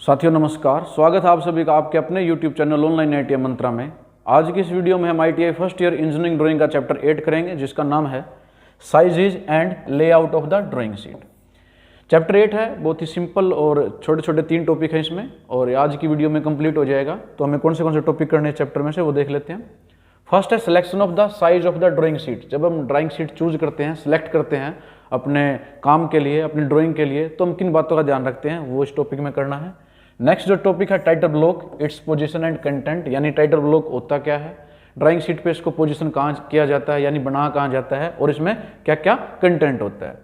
साथियों नमस्कार, स्वागत है आप सभी का आपके अपने YouTube चैनल ऑनलाइन ITI मंत्रा में। आज की इस वीडियो में हम ITI first year engineering drawing का चैप्टर 8 करेंगे, जिसका नाम है sizes and layout of the drawing sheet. Chapter 8 है, बहुत ही सिंपल और छोटे छोटे 3 टॉपिक हैं इसमें, और आज की वीडियो में कंप्लीट हो जाएगा। तो हमें कौन से टॉपिक करने हैं चैप्टर में से वो देख लेते हैं। फर्स्ट है selection of the size of the drawing sheet. जब हम ड्राइंग शीट चूज करते हैं, सिलेक्ट करते हैं अपने काम के लिए, अपनी ड्राइंग के लिए, तो हम किन बातों का ध्यान रखते हैं वो इस टॉपिक में करना है। नेक्स्ट जो टॉपिक है title block, its position and content, यानी टाइटल ब्लॉक होता क्या है, ड्राइंग शीट पे इसको पोजीशन कहाँ किया जाता है, यानी बना कहाँ जाता है, और इसमें क्या क्या कंटेंट होता है।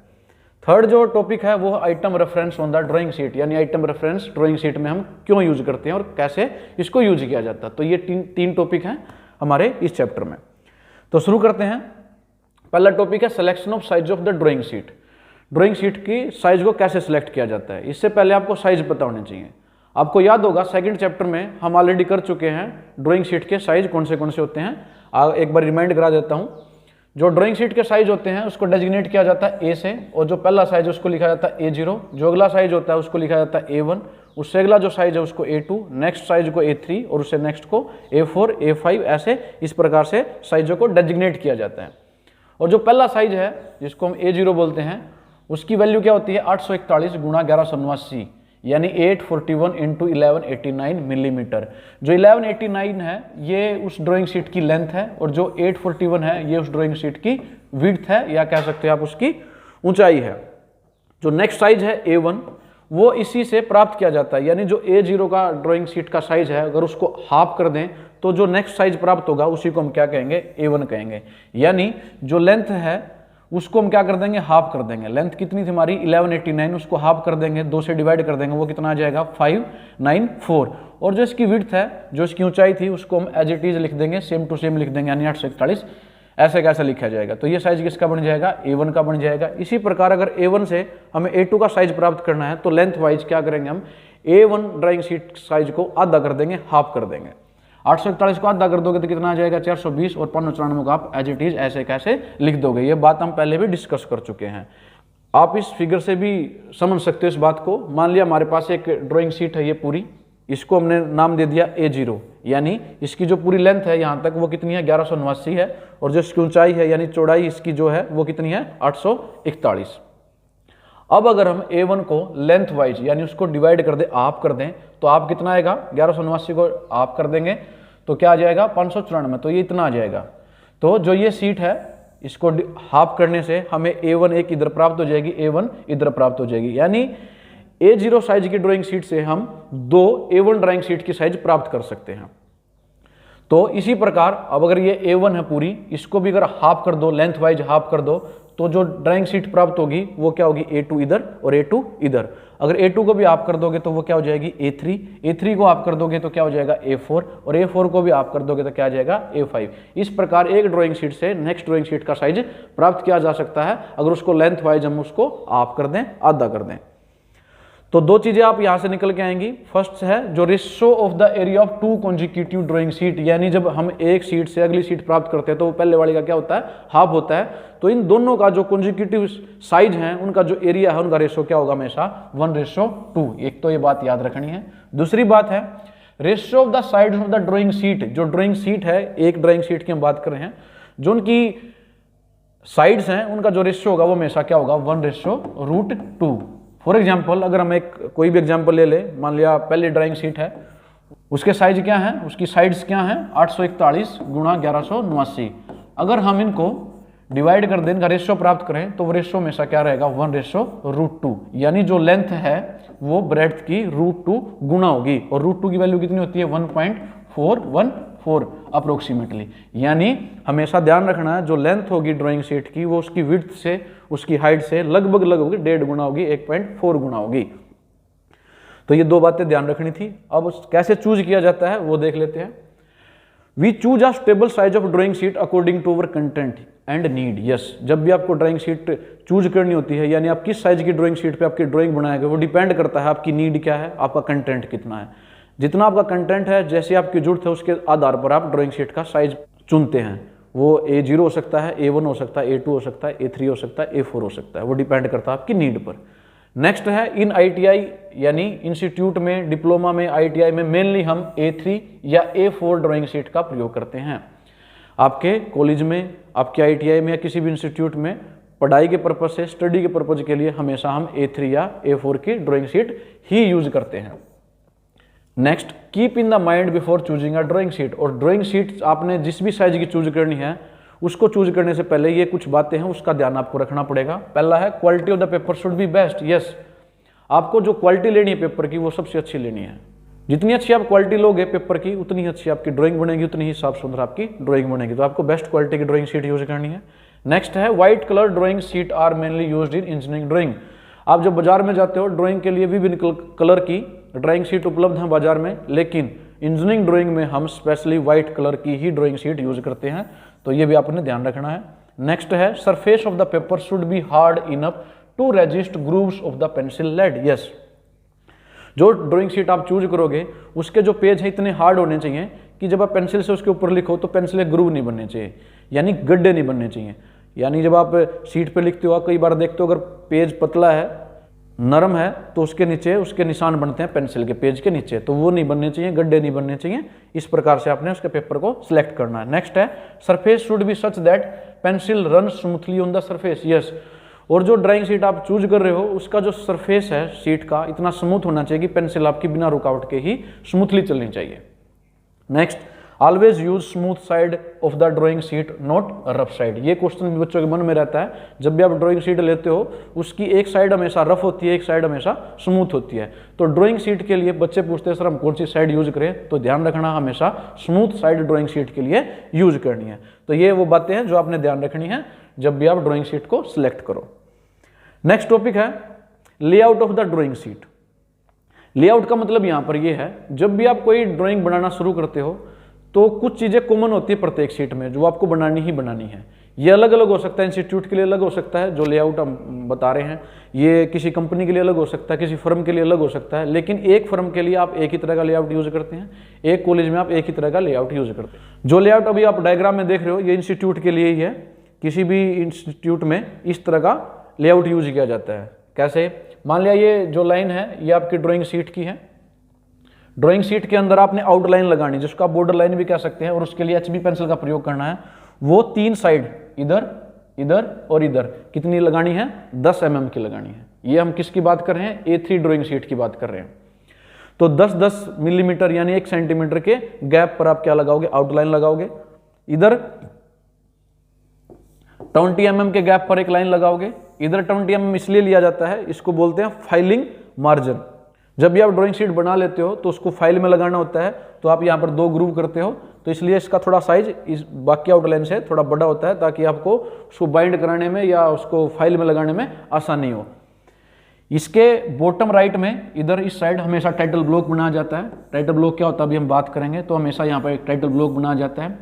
थर्ड जो टॉपिक है वो item reference on the drawing sheet, यानी आइटम रेफरेंस ड्राइंग शीट में हम क्यों यूज करते हैं और कैसे इसको यूज किया जाता है। तो ये तीन टॉपिक हैं हमारे इस चैप्टर में। तो शुरू करते हैं। पहला टॉपिक है selection of size of the drawing sheet. Drawing sheet की साइज को कैसे सिलेक्ट किया जाता है, इससे पहले आपको साइज पता होने चाहिए। आपको याद होगा सेकंड चैप्टर में हम ऑलरेडी कर चुके हैं ड्राइंग शीट के साइज कौन से होते हैं। एक बार रिमाइंड करा देता हूं। जो ड्राइंग शीट के साइज होते हैं उसको डेजिग्नेट किया जाता है ए से, और जो पहला साइज है उसको लिखा जाता है A0, जो अगला साइज होता है उसको लिखा जाता है A1, उससे अगला जो साइज है उसको A2, नेक्स्ट साइज को A3 और उससे नेक्स्ट को A4, A5, ऐसे इस प्रकार से साइजों को डेजिग्नेट किया जाता है। और जो पहला साइज है जिसको हम A0 बोलते हैं, उसकी वैल्यू क्या होती है 841 गुणा 1189, यानी 841 इंटू 1189 मिलीमीटर। जो 1189 है ये उस ड्राइंग शीट की लेंथ है, और जो 841 है ये उस ड्राइंग शीट की विड्थ है, या कह सकते हैं आप उसकी ऊंचाई है। जो नेक्स्ट साइज है A1 वो इसी से प्राप्त किया जाता है, यानी जो A0 का ड्राइंग शीट का साइज है अगर उसको हाफ कर दें तो जो नेक्स्ट साइज प्राप्त होगा उसी को हम क्या कहेंगे, A1 कहेंगे। यानी जो लेंथ है उसको हम क्या कर देंगे, हाफ कर देंगे। लेंथ कितनी थी हमारी 1189, उसको हाफ कर देंगे, 2 से डिवाइड कर देंगे, वो कितना आ जाएगा 594। और जो इसकी विड्थ है, जो इसकी ऊंचाई थी, उसको हम एज इट इज लिख देंगे, सेम टू सेम लिख देंगे, यानी 841। ऐसे कैसे लिखा जाएगा, तो ये साइज किसका बन जाएगा, A1 का बन जाएगा। इसी प्रकार अगर A1 से हमें A2 का साइज प्राप्त करना है तो लेंथ वाइज क्या करेंगे, हम A1 ड्राइंग शीट साइज को आधा कर देंगे, हाफ कर देंगे। 841 को आधा कर दोगे तो कितना आ जाएगा 420, और 594 को आप एज इट इज ऐसे कैसे लिख दोगे। ये बात हम पहले भी डिस्कस कर चुके हैं। आप इस फिगर से भी समझ सकते हो इस बात को। मान लिया हमारे पास एक ड्राइंग शीट है ये पूरी, इसको हमने नाम दे दिया A0, यानी इसकी जो पूरी लेंथ है यहाँ तक वो कितनी है 1189 है, और जो इसकी ऊंचाई है यानी चौड़ाई इसकी जो है वो कितनी है 841। अब अगर हम A1 को लेंथ वाइज यानी उसको डिवाइड कर दे, हाफ कर दें, तो आप कितना आएगा 1189 को हाफ कर देंगे तो क्या आ जाएगा 594, तो ये इतना आ जाएगा। तो जो ये सीट है इसको हाफ करने से हमें A1 एक इधर प्राप्त हो जाएगी, A1 इधर प्राप्त हो जाएगी, यानी A0 साइज की ड्राइंग शीट से हम 2 A1 ड्राइंग शीट की साइज प्राप्त कर सकते हैं। तो इसी प्रकार अब अगर ये A1 है पूरी, इसको भी अगर हाफ कर दो, लेंथ वाइज हाफ कर दो, तो जो ड्राइंग शीट प्राप्त होगी वो क्या होगी A2 इधर और A2 इधर। अगर A2 को भी आप कर दोगे तो वो क्या हो जाएगी A3, A3 को आप कर दोगे तो क्या हो जाएगा A4, और A4 को भी आप कर दोगे तो क्या आ जाएगा A5। इस प्रकार एक ड्राइंग शीट से नेक्स्ट ड्राइंग शीट का साइज प्राप्त किया जा सकता है अगर उसको लेंथ वाइज हम उसको आप कर दें, आधा कर दें। तो 2 चीजें आप यहां से निकल के आएंगी। फर्स्ट है जो ratio of the area of 2 consecutive drawing sheet, यानी जब हम एक शीट से अगली शीट प्राप्त करते हैं तो वो पहले वाली का क्या होता है, हाफ होता है। तो इन दोनों का जो कॉन्जिक्यूटिव साइज है उनका जो एरिया है उनका रेशियो क्या होगा, हमेशा 1:2। एक तो ये बात याद रखनी है। दूसरी बात है ratio of the side of the drawing sheet. जो ड्राइंग शीट है, एक ड्राइंग शीट की हम बात कर रहे हैं, जो उनकी साइड्स हैं उनका जो रेशियो होगा वो हमेशा क्या होगा 1:2। फॉर एग्जाम्पल अगर हम एक कोई भी एग्जाम्पल ले ले, मान लिया पहली ड्राइंग शीट है, उसके साइज क्या है, उसकी साइड्स क्या है 841 गुणा 1189। अगर हम इनको डिवाइड कर दें, इनका रेशियो प्राप्त करें, तो वो रेशियो हमेशा क्या रहेगा 1:2, यानी जो लेंथ है वो ब्रेड्थ की √2 गुणा होगी, और √2 की वैल्यू कितनी होती है 1.414 अप्रोक्सीमेटली। यानी हमेशा ध्यान रखना है जो लेंथ होगी ड्राइंग शीट की वो उसकी विड्थ से, उसकी हाइट से लगभग 1.5 गुना होगी, 1.4 गुना होगी। तो ये 2 बातें ध्यान रखनी थी। अब कैसे चूज किया जाता है वो देख लेते हैं। We choose a stable size of drawing sheet according to our content and need. Yes, जब भी आपको ड्राइंग शीट चूज करनी होती है, यानी आप किस साइज की ड्राइंग शीट पे आपकी ड्राइंग बनाएंगे, वो डिपेंड करता है आपकी नीड क्या है, आपका कंटेंट कितना है। जितना आपका कंटेंट है, जैसे आपकी जरूरत है, उसके आधार पर आप ड्राइंग शीट का साइज चुनते हैं। वो A0 हो सकता है, A1 हो सकता है, A2 हो सकता है, A3 हो सकता है, A4 हो सकता है, वो डिपेंड करता है आपकी नीड पर। नेक्स्ट है इन ITI यानी इंस्टीट्यूट में, डिप्लोमा में, ITI में मेनली हम A3 या A4 ड्राइंग शीट का प्रयोग करते हैं। आपके कॉलेज में, आपके ITI में या किसी भी इंस्टीट्यूट में पढ़ाई के पर्पज से, स्टडी के पर्पज के लिए हमेशा हम A3 या A4 की ड्राइंग शीट ही यूज करते हैं। Next, keep in the mind before choosing a drawing sheet. और ड्राइंग शीट आपने जिस भी साइज की चूज करनी है, उसको चूज करने से पहले ये कुछ बातें हैं, उसका ध्यान आपको रखना पड़ेगा। पहला है quality of the paper should B best. Yes, आपको जो क्वालिटी लेनी है पेपर की वो सबसे अच्छी लेनी है। जितनी अच्छी आप क्वालिटी लोगे पेपर की, उतनी अच्छी आपकी ड्राइंग बनेगी, उतनी ही साफ सुथरा आपकी ड्राइंग बनेगी। तो आपको बेस्ट क्वालिटी की ड्राइंग शीट यूज करनी है। नेक्स्ट है white colour drawing sheet are mainly used in engineering drawing. आप जब बाजार में जाते हो ड्राइंग के लिए विभिन्न कलर की ड्राइंग शीट उपलब्ध है बाजार में, लेकिन इंजीनियरिंग ड्राइंग में हम स्पेशली व्हाइट कलर की ही ड्राइंग शीट यूज करते हैं। तो ये भी आपने ध्यान रखना है। नेक्स्ट है surface of the paper should be hard enough to resist grooves of the pencil lead. Yes, जो ड्राइंग शीट आप चूज करोगे उसके जो पेज है इतने हार्ड होने चाहिए कि जब आप पेंसिल से उसके ऊपर लिखो तो पेंसिल के ग्रूव नहीं बनने चाहिए, यानी गड्ढे नहीं बनने चाहिए। यानी जब आप शीट पे लिखते हो, कई बार देखते हो अगर पेज पतला है, नरम है, तो उसके नीचे उसके निशान बनते हैं पेंसिल के पेज के नीचे, तो वो नहीं बनने चाहिए, गड्ढे नहीं बनने चाहिए। इस प्रकार से आपने उसके पेपर को सिलेक्ट करना है। नेक्स्ट है surface should be such that pencil run smoothly on the surface. Yes, और जो ड्राइंग शीट आप चूज कर रहे हो उसका जो सरफेस है शीट का इतना स्मूथ होना चाहिए कि पेंसिल आपकी बिना रुकावट के ही स्मूथली चलनी चाहिए। Next, always use smooth side of the drawing sheet not rough side. ये क्वेश्चन भी बच्चों के मन में रहता है। जब भी आप ड्राइंग शीट लेते हो उसकी एक साइड हमेशा रफ होती है, एक साइड हमेशा स्मूथ होती है। तो ड्राइंग शीट के लिए बच्चे पूछते हैं सर हम कौन सी साइड यूज करें, तो ध्यान रखना हमेशा स्मूथ साइड ड्राइंग शीट के लिए यूज करनी है। तो ये वो बातें हैं जो आपने ध्यान रखनी है जब भी आप ड्राइंग शीट को सिलेक्ट करो। नेक्स्ट टॉपिक है layout of the drawing sheet. Layout का मतलब यहां पर यह है, जब भी आप कोई ड्राइंग बनाना शुरू करते हो तो कुछ चीजें कॉमन होती है प्रत्येक शीट में जो आपको बनानी ही बनानी है। ये अलग अलग हो सकता है, इंस्टीट्यूट के लिए अलग हो सकता है जो लेआउट हम बता रहे हैं, ये किसी कंपनी के लिए अलग हो सकता है, किसी फर्म के लिए अलग हो सकता है, लेकिन एक फर्म के लिए आप एक ही तरह का लेआउट यूज करते हैं, एक कॉलेज में आप एक ही तरह का लेआउट यूज करते हैं। जो लेआउट अभी आप डायग्राम में देख रहे हो ये इंस्टीट्यूट के लिए ही है। किसी भी इंस्टीट्यूट में इस तरह का लेआउट यूज किया जाता है। कैसे? मान लिया ये जो लाइन है ये आपकी ड्राइंग शीट की है। ड्राइंग शीट के अंदर आपने आउटलाइन लगानी, जिसको आप बॉर्डर लाइन भी कह सकते हैं, और उसके लिए HB पेंसिल का प्रयोग करना है। वो 3 साइड इधर, इधर और इधर कितनी लगानी है? 10 mm की लगानी है। ये हम किसकी बात कर रहे हैं? A3 ड्राइंग शीट की बात कर रहे हैं। तो 10-10 मिलीमीटर यानी 1 सेंटीमीटर के गैप पर आप क्या लगाओगे? आउटलाइन लगाओगे। इधर 20 mm के गैप पर एक लाइन लगाओगे। इधर 20 mm इसलिए लिया जाता है, इसको बोलते हैं फाइलिंग मार्जिन। जब भी आप ड्राइंग शीट बना लेते हो तो उसको फाइल में लगाना होता है, तो आप यहाँ पर 2 ग्रूव करते हो, तो इसलिए इसका थोड़ा साइज इस बाकी आउटलाइन से थोड़ा बड़ा होता है ताकि आपको उसको बाइंड कराने में या उसको फाइल में लगाने में आसानी हो। इसके बॉटम राइट में इधर इस साइड हमेशा टाइटल ब्लॉक बनाया जाता है। टाइटल ब्लॉक क्या होता है अभी हम बात करेंगे। तो हमेशा यहाँ पर एक टाइटल ब्लॉक बनाया जाता है।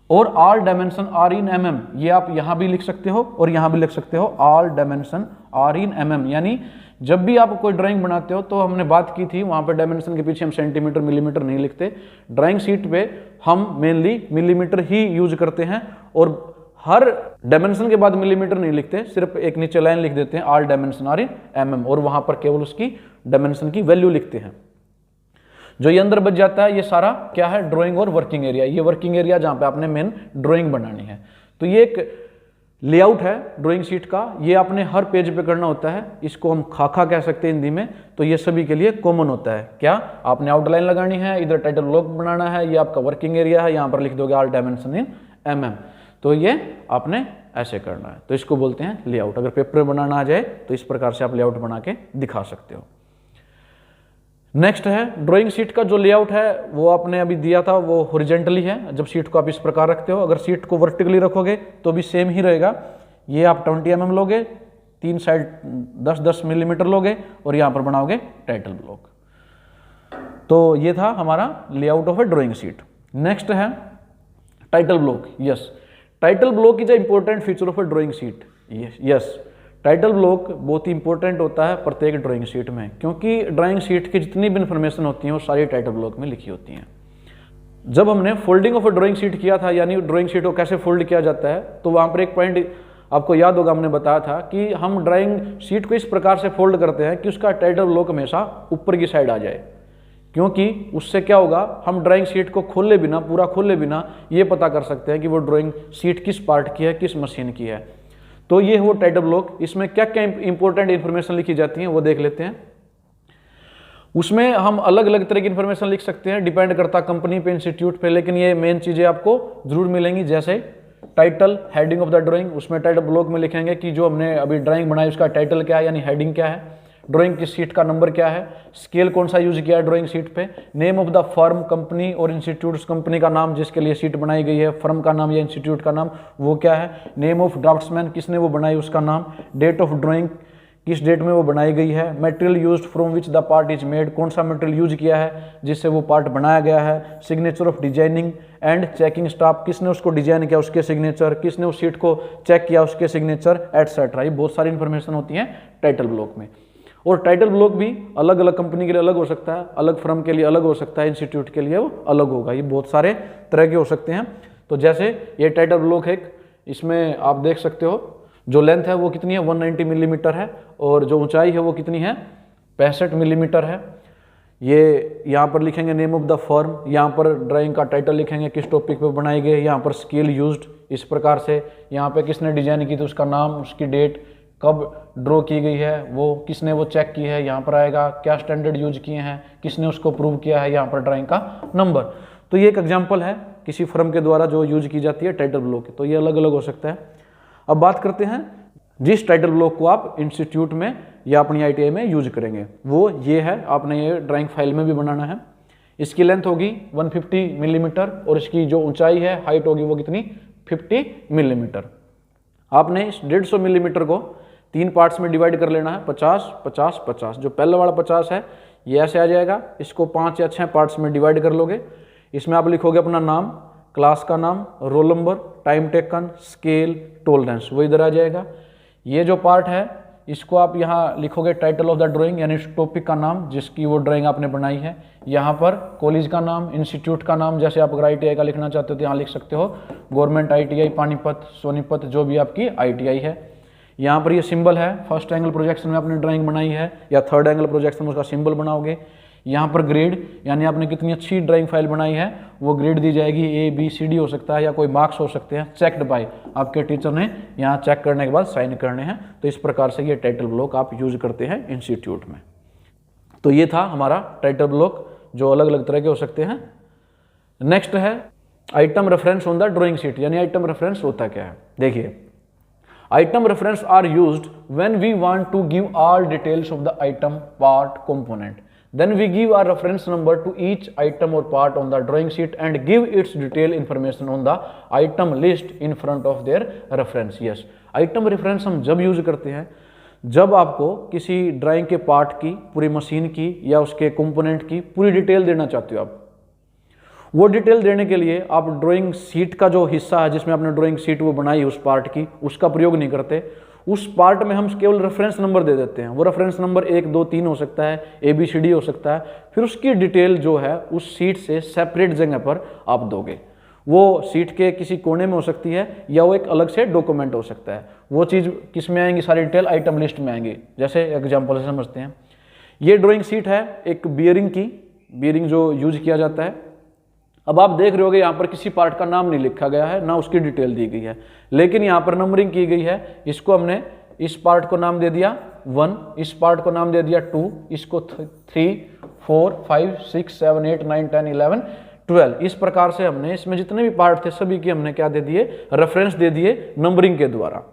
और all dimension are in mm, ये आप यहाँ भी लिख सकते हो और यहाँ भी लिख सकते हो। All dimension are in mm, यानी जब भी आप कोई ड्राइंग बनाते हो तो हमने बात की थी वहाँ पर डायमेंशन के पीछे हम सेंटीमीटर मिलीमीटर नहीं लिखते। ड्राइंग शीट पे हम मेनली मिलीमीटर ही यूज करते हैं और हर डायमेंशन के बाद मिलीमीटर नहीं लिखते, सिर्फ एक नीचे लाइन लिख देते हैं all dimension are in mm, और वहाँ पर केवल उसकी डायमेंशन की वैल्यू लिखते हैं। जो ये अंदर बच जाता है ये सारा क्या है? ड्राइंग और वर्किंग एरिया। ये वर्किंग एरिया जहाँ पे आपने मेन ड्राइंग बनानी है। तो ये एक लेआउट है ड्राइंग शीट का, ये आपने हर पेज पे करना होता है। इसको हम खाका कह सकते हैं हिंदी में। तो ये सभी के लिए कॉमन होता है। क्या? आपने आउटलाइन लगानी है, इधर टाइटल ब्लॉक बनाना है, ये आपका वर्किंग एरिया है, यहाँ पर लिख दोगे ऑल डायमेंशन इन mm। तो ये आपने ऐसे करना है, तो इसको बोलते हैं लेआउट। अगर पेपर में बनाना आ जाए तो इस प्रकार से आप लेआउट बना के दिखा सकते हो। नेक्स्ट है ड्राइंग शीट का जो लेआउट है वो आपने अभी दिया था वो हॉरिजेंटली है। जब शीट को आप इस प्रकार रखते हो, अगर शीट को वर्टिकली रखोगे तो भी सेम ही रहेगा। ये आप 20 mm लोगे, 3 साइड 10-10 मिलीमीटर लोगे और यहाँ पर बनाओगे टाइटल ब्लॉक। तो ये था हमारा layout of a drawing sheet. Next है title block. Yes, title block is a important feature of a drawing sheet. Yes, title block बहुत ही इंपॉर्टेंट होता है प्रत्येक ड्राइंग शीट में, क्योंकि ड्राइंग शीट की जितनी भी इन्फॉर्मेशन होती है वो सारी टाइटल ब्लॉक में लिखी होती हैं। जब हमने folding of a drawing sheet किया था, यानी ड्राइंग शीट को कैसे फोल्ड किया जाता है, तो वहाँ पर एक पॉइंट आपको याद होगा हमने बताया था कि हम ड्राइंग शीट को इस प्रकार से फोल्ड करते हैं कि उसका टाइटल ब्लॉक हमेशा ऊपर की साइड आ जाए, क्योंकि उससे क्या होगा, हम ड्राइंग शीट को खोले बिना, पूरा खोले बिना ये पता कर सकते हैं कि वो ड्राइंग शीट किस पार्ट की है, किस मशीन की है। तो ये वो टाइटल ब्लॉक, इसमें क्या क्या इंपॉर्टेंट इंफॉर्मेशन लिखी जाती है वो देख लेते हैं। उसमें हम अलग अलग तरह की इंफॉर्मेशन लिख सकते हैं, डिपेंड करता कंपनी पे, इंस्टीट्यूट पे, लेकिन ये मेन चीजें आपको जरूर मिलेंगी। जैसे title, heading of the drawing, उसमें टाइटल ब्लॉक में लिखेंगे कि जो हमने अभी ड्राइंग बनाई उसका टाइटल क्या है, यानी हेडिंग क्या है, ड्राइंग की शीट का नंबर क्या है, स्केल कौन सा यूज किया है ड्राइंग शीट पे, name of the firm, company और इंस्टीट्यूट, उस कंपनी का नाम जिसके लिए शीट बनाई गई है, फर्म का नाम या इंस्टीट्यूट का नाम वो क्या है, नेम ऑफ ड्राफ्ट्समैन, किसने वो बनाई उसका नाम, डेट ऑफ ड्राइंग, किस डेट में वो बनाई गई है, material used from which the part is made, कौन सा मटेरियल यूज किया है जिससे वो पार्ट बनाया गया है, signature of designing and checking staff, किसने उसको डिजाइन किया उसके सिग्नेचर, किसने उस शीट को चेक किया उसके सिग्नेचर, एटसेट्रा। ये बहुत सारी इंफॉर्मेशन होती है टाइटल ब्लॉक में। और टाइटल ब्लॉक भी अलग अलग कंपनी के लिए अलग हो सकता है, अलग फर्म के लिए अलग हो सकता है, इंस्टीट्यूट के लिए वो अलग होगा। ये बहुत सारे तरह के हो सकते हैं। तो जैसे ये टाइटल ब्लॉक है, इसमें आप देख सकते हो जो लेंथ है वो कितनी है, 190 मिलीमीटर है, और जो ऊंचाई है वो कितनी है, 65 मिलीमीटर है। ये यहाँ पर लिखेंगे नेम ऑफ द फर्म, यहाँ पर ड्राइंग का टाइटल लिखेंगे, किस टॉपिक पे बनाई गई, यहाँ पर स्केल यूज्ड इस प्रकार से, यहाँ पे किसने डिजाइन की थी उसका नाम, उसकी डेट, कब ड्रॉ की गई है वो, किसने वो चेक की है, यहाँ पर आएगा, क्या स्टैंडर्ड यूज किए हैं, किसने उसको प्रूव किया है, यहाँ पर ड्राइंग का नंबर। तो ये एक एग्जाम्पल है किसी फर्म के द्वारा जो यूज की जाती है टाइटल ब्लॉक। तो ये अलग अलग हो सकता है। अब बात करते हैं जिस टाइटल ब्लॉक को आप इंस्टीट्यूट में या अपनी ITI में यूज करेंगे, वो ये है। आपने ये ड्राइंग फाइल में भी बनाना है। इसकी लेंथ होगी 150 मिलीमीटर और इसकी जो ऊंचाई है, हाइट होगी वो कितनी, 50 मिलीमीटर। आपने इस 150 मिलीमीटर को 3 पार्ट्स में डिवाइड कर लेना है, 50 50 50। जो पहले वाला 50 है ये ऐसे आ जाएगा, इसको 5 या 6 पार्ट्स में डिवाइड कर लोगे। इसमें आप लिखोगे अपना नाम, क्लास का नाम, roll number, time taken, scale, tolerance, वो इधर आ जाएगा। ये जो पार्ट है इसको आप यहाँ लिखोगे टाइटल ऑफ द ड्राइंग, यानी टॉपिक का नाम जिसकी वो ड्राइंग आपने बनाई है। यहाँ पर कॉलेज का नाम, इंस्टीट्यूट का नाम, जैसे आप अगर ITI का लिखना चाहते हो तो यहाँ लिख सकते हो गवर्नमेंट ITI पानीपत, सोनीपत, जो भी आपकी ITI है। यहाँ पर ये सिंबल है, फर्स्ट एंगल प्रोजेक्शन में आपने ड्राइंग बनाई है या थर्ड एंगल प्रोजेक्शन में उसका सिंबल बनाओगे। यहाँ पर ग्रेड, यानी आपने कितनी अच्छी ड्राइंग फाइल बनाई है वो ग्रेड दी जाएगी, ABCD हो सकता है या कोई मार्क्स हो सकते हैं, चेक्ड बाय, आपके टीचर ने यहाँ चेक करने के बाद साइन करने हैं। तो इस प्रकार से ये टाइटल ब्लॉक आप यूज करते हैं इंस्टीट्यूट में। तो ये था हमारा टाइटल ब्लॉक जो अलग अलग तरह के हो सकते हैं। नेक्स्ट है item reference on the drawing sheet, यानी आइटम रेफरेंस होता क्या है। देखिए, item reference are used when we want to give all details of the item, part, component. Then we give a reference number to each item or part on the drawing sheet and give its detailed information on the item list in front of their reference. Yes, item reference हम जब use करते हैं जब आपको किसी drawing के part की, पूरी मशीन की या उसके कंपोनेंट की पूरी डिटेल देना चाहते हो। आप वो डिटेल देने के लिए आप ड्राइंग शीट का जो हिस्सा है जिसमें आपने ड्राइंग शीट वो बनाई उस पार्ट की, उसका प्रयोग नहीं करते। उस पार्ट में हम केवल रेफरेंस नंबर दे देते हैं। वो रेफरेंस नंबर 1 2 3 हो सकता है, ABCD हो सकता है। फिर उसकी डिटेल जो है उस सीट से सेपरेट जगह पर आप दोगे। वो सीट के किसी कोने में हो सकती है या वो एक अलग से डॉक्यूमेंट हो सकता है। वो चीज़ किस में आएंगी, सारी डिटेल आइटम लिस्ट में आएंगी। जैसे एग्जाम्पल से समझते हैं, ये ड्राइंग सीट है एक बियरिंग की, बियरिंग जो यूज किया जाता है। अब आप देख रहे होगे यहाँ पर किसी पार्ट का नाम नहीं लिखा गया है, ना उसकी डिटेल दी गई है, लेकिन यहाँ पर नंबरिंग की गई है। इसको हमने इस पार्ट को नाम दे दिया 1, इस पार्ट को नाम दे दिया 2, इसको 3 4 5 6 7 8 9 10 11 12। इस प्रकार से हमने इसमें जितने भी पार्ट थे सभी की हमने क्या दे दिए, रेफरेंस दे दिए नंबरिंग के द्वारा।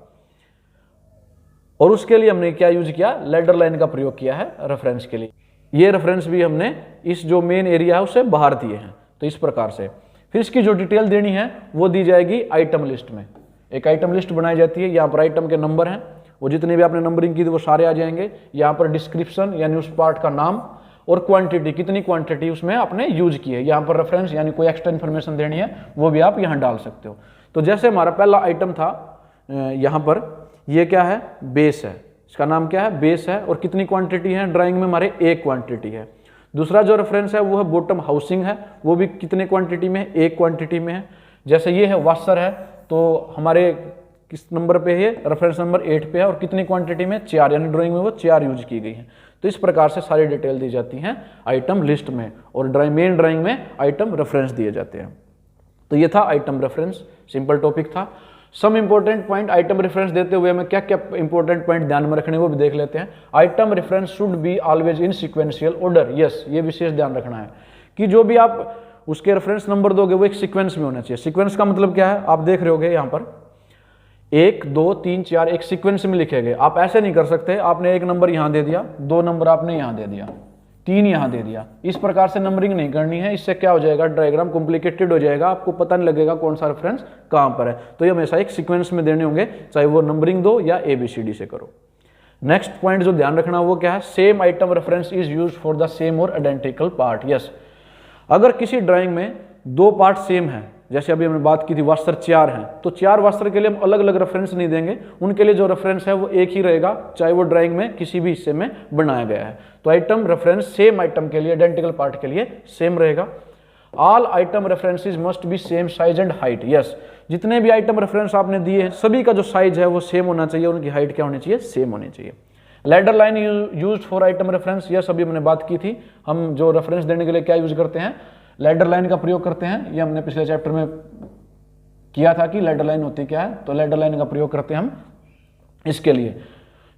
और उसके लिए हमने क्या यूज किया, लेडर लाइन का प्रयोग किया है रेफरेंस के लिए। ये रेफरेंस भी हमने इस जो मेन एरिया है उसे बाहर दिए हैं। तो इस प्रकार से फिर इसकी जो डिटेल देनी है वो दी जाएगी आइटम लिस्ट में। एक आइटम लिस्ट बनाई जाती है, यहाँ पर आइटम के नंबर हैं, वो जितने भी आपने नंबरिंग की थी वो सारे आ जाएंगे। यहाँ पर डिस्क्रिप्शन यानी उस पार्ट का नाम और क्वांटिटी, कितनी क्वांटिटी उसमें आपने यूज की है। यहाँ पर रेफरेंस यानी कोई एक्स्ट्रा इन्फॉर्मेशन देनी है वो भी आप यहाँ डाल सकते हो। तो जैसे हमारा पहला आइटम था यहाँ पर, ये क्या है, बेस है, इसका नाम क्या है, बेस है। और कितनी क्वांटिटी है ड्राइंग में हमारे, 1 क्वांटिटी है। दूसरा जो रेफरेंस है वो है बॉटम हाउसिंग है, वो भी कितने क्वांटिटी में है, 1 क्वांटिटी में है। जैसे ये है वाशर है, तो हमारे किस नंबर पे है, रेफरेंस नंबर 8 पे है, और कितनी क्वांटिटी में, 4, यानी ड्राइंग में वो 4 यूज की गई है। तो इस प्रकार से सारी डिटेल दी जाती हैं आइटम लिस्ट में, और मेन ड्राइंग में आइटम रेफरेंस दिए जाते हैं। तो ये था आइटम रेफरेंस, सिंपल टॉपिक था। Some important point item reference देते हुए हमें क्या क्या इंपॉर्टेंट पॉइंट ध्यान में रखने वो भी देख लेते हैं। Item reference should be always in sequential order. Yes, ये विशेष ध्यान रखना है कि जो भी आप उसके रेफरेंस नंबर दोगे वो एक सीक्वेंस में होना चाहिए। सीक्वेंस का मतलब क्या है, आप देख रहे होगे यहाँ पर 1 2 3 4 एक सीक्वेंस में लिखे गए। आप ऐसे नहीं कर सकते, आपने 1 नंबर यहाँ दे दिया, 2 नंबर आपने यहाँ दे दिया, 3 यहाँ दे दिया, इस प्रकार से नंबरिंग नहीं करनी है। इससे क्या हो जाएगा, डायग्राम कॉम्प्लिकेटेड हो जाएगा, आपको पता नहीं लगेगा कौन सा रेफरेंस कहाँ पर है। तो ये हमेशा एक सीक्वेंस में देने होंगे, चाहे वो नंबरिंग दो या ABCD से करो। नेक्स्ट पॉइंट जो ध्यान रखना वो क्या है, same item reference is use for the same और आइडेंटिकल पार्ट। यस, अगर किसी ड्राइंग में 2 पार्ट सेम है, जैसे अभी हमने बात की थी वस्त्र 4 हैं, तो 4 वस्त्र के लिए हम अलग अलग रेफरेंस नहीं देंगे, उनके लिए जो रेफरेंस है वो एक ही रहेगा, चाहे वो ड्राइंग में किसी भी हिस्से में बनाया गया है। तो आइटम रेफरेंस सेम आइटम के लिए, आइडेंटिकल पार्ट के लिए सेम रहेगा। All item references must be same size and height. Yes, जितने भी आइटम रेफरेंस आपने दिए हैं सभी का जो साइज है वो सेम होना चाहिए, उनकी हाइट क्या होनी चाहिए, सेम होनी चाहिए। Ladder line use for item reference. Yes, अभी हमने बात की थी, हम जो रेफरेंस देने के लिए क्या यूज करते हैं, लैडर लाइन का प्रयोग करते हैं। ये हमने पिछले चैप्टर में किया था कि लैडर लाइन होती क्या है, तो लैडर लाइन का प्रयोग करते हैं हम इसके लिए।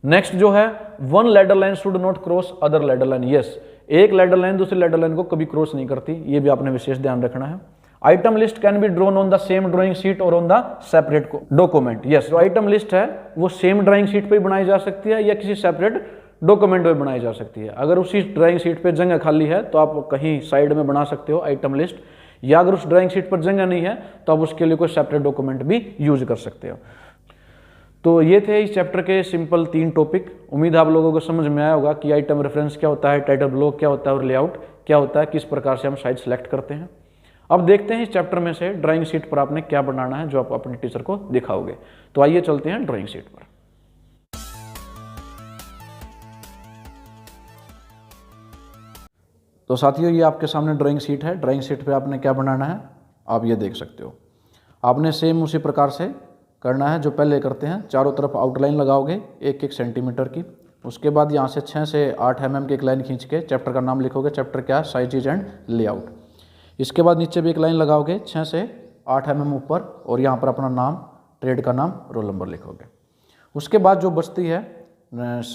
नेक्स्ट जो है, 1 ladder line should not cross other ladder line. Yes, एक लैडर लाइन दूसरी लैडर लाइन को कभी क्रॉस नहीं करती, ये भी आपने विशेष ध्यान रखना है। Item list can be drawn on the same drawing sheet और on the separate document. Yes, जो आइटम लिस्ट है वो सेम ड्राइंग शीट पे बनाई जा सकती है या किसी सेपरेट डॉक्यूमेंट में बनाई जा सकती है। अगर उसी ड्राइंग शीट पे जगह खाली है तो आप कहीं साइड में बना सकते हो आइटम लिस्ट, या अगर उस ड्राइंग शीट पर जगह नहीं है तो आप उसके लिए कोई सेपरेट डॉक्यूमेंट भी यूज कर सकते हो। तो ये थे इस चैप्टर के सिंपल 3 टॉपिक। उम्मीद है आप लोगों को समझ में आया होगा कि आइटम रेफरेंस क्या होता है, टाइटल ब्लॉक क्या होता है और लेआउट क्या होता है, किस प्रकार से हम साइड सेलेक्ट करते हैं। अब देखते हैं इस चैप्टर में से ड्राइंग शीट पर आपने क्या बनाना है जो आप अपने टीचर को दिखाओगे। तो आइए चलते हैं ड्राइंग शीट पर। तो साथियों, ये आपके सामने ड्राइंग शीट है। ड्राइंग शीट पे आपने क्या बनाना है आप ये देख सकते हो। आपने सेम उसी प्रकार से करना है जो पहले करते हैं। चारों तरफ आउटलाइन लगाओगे 1-1 सेंटीमीटर की। उसके बाद यहाँ से 6 से 8 mm की एक लाइन खींच के चैप्टर का नाम लिखोगे। चैप्टर क्या है, साइजेज एंड लेआउट। इसके बाद नीचे भी एक लाइन लगाओगे 6 से 8 mm ऊपर, और यहाँ पर अपना नाम, ट्रेड का नाम, रोल नंबर लिखोगे। उसके बाद जो बचती है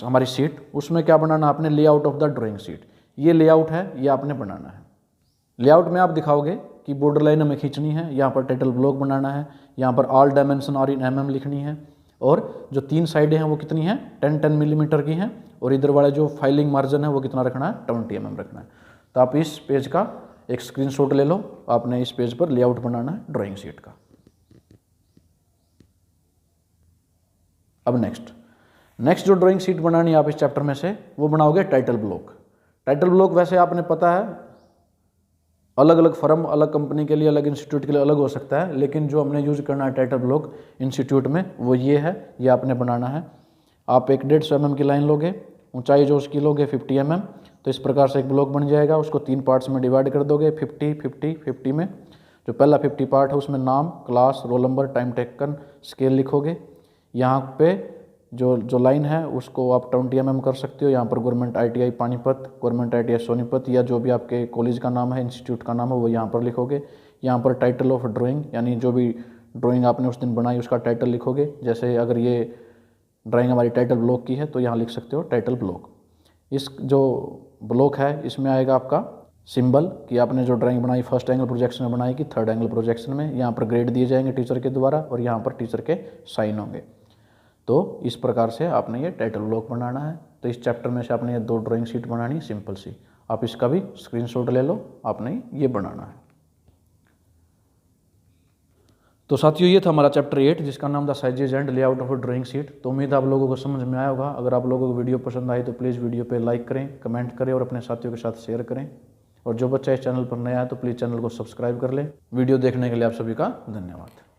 हमारी शीट, उसमें क्या बनाना आपने, layout of the drawing sheet. ये लेआउट है, ये आपने बनाना है। लेआउट में आप दिखाओगे कि बॉर्डर लाइन हमें खींचनी है, यहाँ पर टाइटल ब्लॉक बनाना है, यहाँ पर ऑल डायमेंशन और इन mm लिखनी है, और जो 3 साइडें हैं वो कितनी हैं, 10-10 मिलीमीटर की हैं, और इधर वाला जो फाइलिंग मार्जिन है वो कितना रखना है, 20 mm रखना है। तो आप इस पेज का एक स्क्रीनशॉट ले लो, आपने इस पेज पर लेआउट बनाना है ड्राइंग शीट का। अब नेक्स्ट जो ड्राइंग शीट बनानी है आप इस चैप्टर में से, वो बनाओगे टाइटल ब्लॉक। टाइटल ब्लॉक वैसे आपने पता है अलग अलग फर्म, अलग कंपनी के लिए, अलग इंस्टीट्यूट के लिए अलग हो सकता है, लेकिन जो हमने यूज करना है टाइटल ब्लॉक इंस्टीट्यूट में वो ये है, ये आपने बनाना है। आप एक 150 mm की लाइन लोगे, ऊंचाई जो उसकी लोगे 50 mm, तो इस प्रकार से एक ब्लॉक बन जाएगा। उसको 3 पार्ट्स में डिवाइड कर दोगे, 50-50-50 में। जो पहला 50 पार्ट है उसमें नाम, class, roll number, time taken, scale लिखोगे। यहाँ पे जो लाइन है उसको आप 20 mm कर सकते हो। यहाँ पर government ITI Panipat, government ITI Sonipat, या जो भी आपके कॉलेज का नाम है, इंस्टीट्यूट का नाम है, वो यहाँ पर लिखोगे। यहाँ पर टाइटल ऑफ ड्राइंग, यानी जो भी ड्राइंग आपने उस दिन बनाई उसका टाइटल लिखोगे। जैसे अगर ये ड्राइंग हमारी टाइटल ब्लॉक की है तो यहाँ लिख सकते हो टाइटल ब्लॉक। इस जो ब्लॉक है इसमें आएगा आपका सिंबल कि आपने जो ड्राइंग बनाई फर्स्ट एंगल प्रोजेक्शन में बनाई कि थर्ड एंगल प्रोजेक्शन में। यहाँ पर ग्रेड दिए जाएंगे टीचर के द्वारा, और यहाँ पर टीचर के साइन होंगे। तो इस प्रकार से आपने ये टाइटल ब्लॉक बनाना है। तो इस चैप्टर में से आपने ये 2 ड्राइंग शीट बनानी है सिंपल सी। आप इसका भी स्क्रीनशॉट ले लो, आपने ये बनाना है। तो साथियों, ये था हमारा चैप्टर 8 जिसका नाम था sizes and layout of drawing sheet. तो उम्मीद आप लोगों को समझ में आया होगा। अगर आप लोगों को वीडियो पसंद आई तो प्लीज़ वीडियो पे लाइक करें, कमेंट करें और अपने साथियों के साथ शेयर करें। और जो बच्चा इस चैनल पर नया है तो प्लीज़ चैनल को सब्सक्राइब कर लें। वीडियो देखने के लिए आप सभी का धन्यवाद।